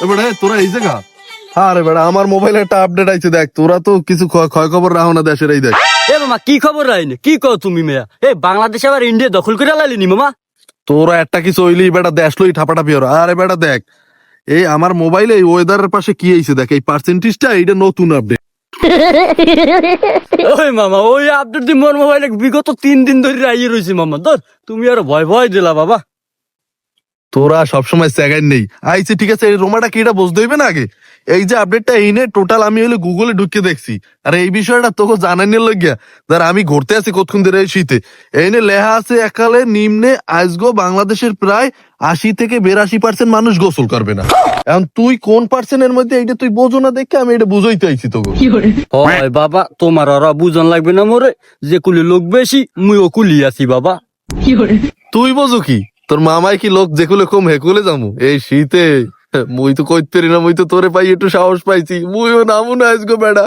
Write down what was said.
এবারে তোরা এই জায়গা আরে বেড়া আমার মোবাইলে একটা আপডেট আইছে দেখ, তোরা তো কিছু ক্ষয় খবর রাখো না দেশের, এই দেখ। এ মামা কি খবর রাইনি কি কও তুমি মেয়া? এ বাংলাদেশ আবার ইন্ডিয়া দখল করে লাইলিনি মামা। তোরা একটা কিছু হইলি বেটা দেশ লই ঠাপাটা পিওর। আরে বেটা দেখ, এই আমার মোবাইলে এই ওয়েদারের পাশে কি আইছে দেখ, এই পার্সেন্টেজটা এইটা নতুন আপডেট। ওই মামা ওই আপডেট দি মোর মোবাইলে বিগত 3 দিন ধরে আইয়ে রইছে মামা। ধর তুমি আর ভয় ভয় দিলা বাবা। তোরা সবসময় সেকেন্ড নেই আইছে, ঠিক আছে এই রোমাটা কি এটা বুঝতে হইবে না আগে। এই যে আপডেটটা এই নে টোটাল আমি হলে গুগলে ঢুকে দেখছি, আর এই বিষয়টা তোকে জানানোর লাগিয়া ধর আমি ঘুরতে আছি কতক্ষণ ধরে এই শীতে, এই নে লেখা আছে একালে নিম্নে আজগো বাংলাদেশের প্রায় 80 থেকে 82% মানুষ গোসল করবে না। এখন তুই কোন পার্সেন্টের মধ্যে এইটা তুই বোঝো না দেখে আমি এটা বুঝাইতে আইছি তোকে। হয় বাবা তোমার ওরা বুঝন লাগবে না মোরে, যে কুলি লোক বেশি মুইও কুলি আছি বাবা। তুই বোঝো কি, তোর মামাই কি লোক যেগুলো কম হেকুলে যাবো এই শীতে? মুই তো কইতে পারি না, মুই তো তোরে পাই একটু সাহস পাইছি, মুইও নামু না আজগো বেড়া।